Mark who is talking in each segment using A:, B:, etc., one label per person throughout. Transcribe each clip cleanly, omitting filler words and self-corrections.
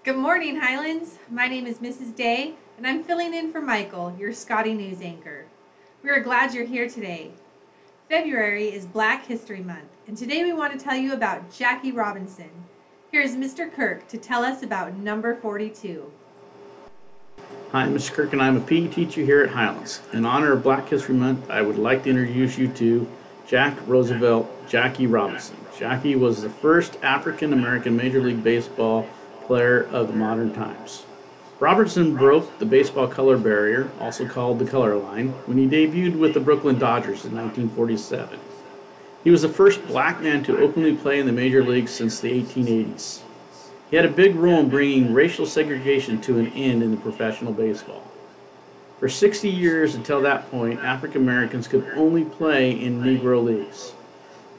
A: Good morning, Highlands. My name is Mrs. Day, and I'm filling in for Michael, your Scotty News anchor. We are glad you're here today. February is Black History Month, and today we want to tell you about Jackie Robinson. Here is Mr. Kirk to tell us about number 42.
B: Hi, I'm Mr. Kirk, and I'm a PE teacher here at Highlands. In honor of Black History Month, I would like to introduce you to Jack Roosevelt Jackie Robinson. Jackie was the first African-American Major League Baseball player of the modern times. Robertson broke the baseball color barrier, also called the color line, when he debuted with the Brooklyn Dodgers in 1947. He was the first black man to openly play in the major leagues since the 1880s. He had a big role in bringing racial segregation to an end in professional baseball. For 60 years until that point, African Americans could only play in Negro leagues.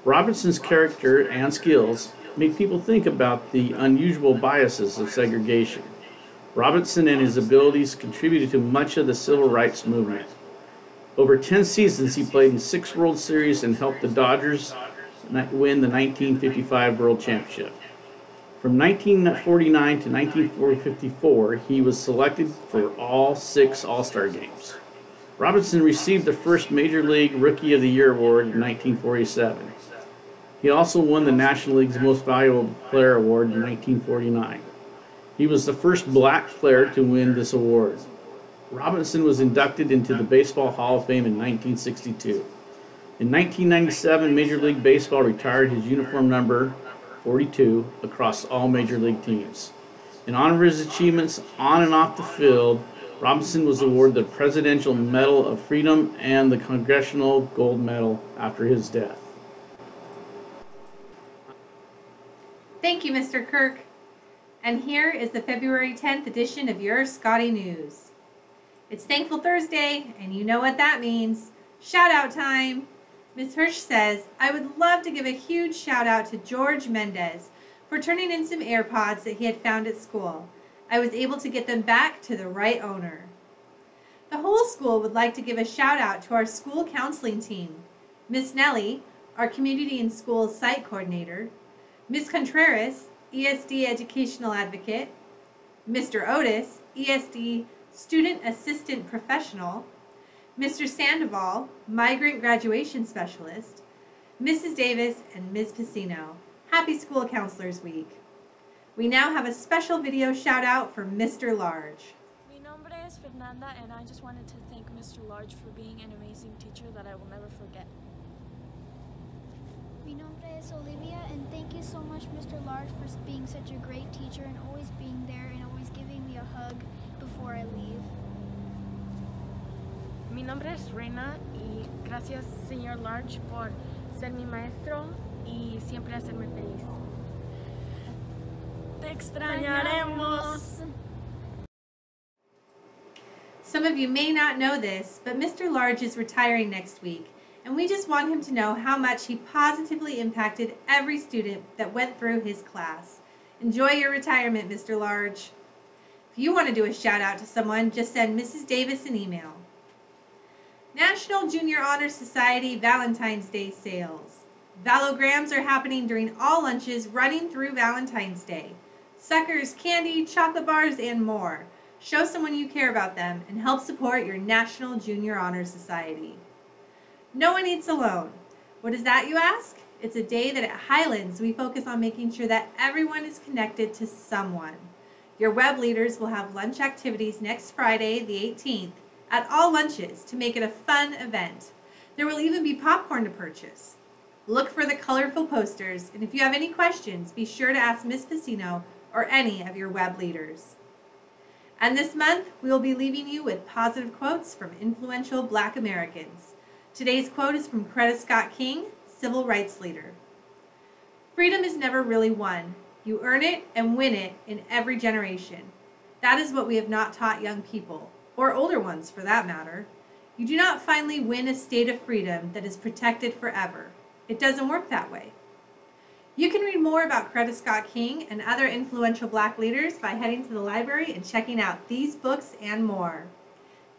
B: Robinson's character and skills make people think about the unusual biases of segregation. Robinson and his abilities contributed to much of the civil rights movement. Over 10 seasons, he played in 6 World Series and helped the Dodgers win the 1955 World Championship. From 1949 to 1954, he was selected for all 6 All-Star games. Robinson received the first Major League Rookie of the Year award in 1947. He also won the National League's Most Valuable Player award in 1949. He was the first black player to win this award. Robinson was inducted into the Baseball Hall of Fame in 1962. In 1997, Major League Baseball retired his uniform number 42 across all Major League teams. In honor of his achievements on and off the field, Robinson was awarded the Presidential Medal of Freedom and the Congressional Gold Medal after his death.
A: Thank you, Mr. Kirk. And here is the February 10th edition of your Scotty News. It's Thankful Thursday, and you know what that means. Shout out time! Ms. Hirsch says, I would love to give a huge shout out to George Mendez for turning in some AirPods that he had found at school. I was able to get them back to the right owner. The whole school would like to give a shout out to our school counseling team. Miss Nellie, our Community and Schools Site Coordinator, Ms. Contreras, ESD Educational Advocate, Mr. Otis, ESD Student Assistant Professional, Mr. Sandoval, Migrant Graduation Specialist, Mrs. Davis, and Ms. Piscino. Happy School Counselors Week. We now have a special video shout out for Mr. Large.
C: Mi nombre es Fernanda, and I just wanted to thank Mr. Large for being an amazing teacher that I will never forget.
D: Mi nombre es Olivia, and thank you so much, Mr. Large, for being such a great teacher and always being there and always giving me a hug before I leave.
E: Mi nombre es Reina y gracias, señor Large, por ser mi maestro y siempre hacerme feliz.
C: Te extrañaremos.
A: Some of you may not know this, but Mr. Large is retiring next week, and we just want him to know how much he positively impacted every student that went through his class. Enjoy your retirement, Mr. Large. If you want to do a shout out to someone, just send Mrs. Davis an email. National Junior Honor Society Valentine's Day Sales. Valograms are happening during all lunches running through Valentine's Day. Suckers, candy, chocolate bars, and more. Show someone you care about them and help support your National Junior Honor Society. No one eats alone. What is that, you ask? It's a day that at Highlands we focus on making sure that everyone is connected to someone. Your web leaders will have lunch activities next Friday, the 18th, at all lunches to make it a fun event. There will even be popcorn to purchase. Look for the colorful posters, and if you have any questions, be sure to ask Ms. Piscino or any of your web leaders. And this month, we will be leaving you with positive quotes from influential Black Americans. Today's quote is from Coretta Scott King, civil rights leader. Freedom is never really won. You earn it and win it in every generation. That is what we have not taught young people, or older ones for that matter. You do not finally win a state of freedom that is protected forever. It doesn't work that way. You can read more about Coretta Scott King and other influential Black leaders by heading to the library and checking out these books and more.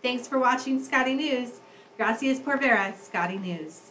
A: Thanks for watching Scotty News. Gracias por ver, Scotty News.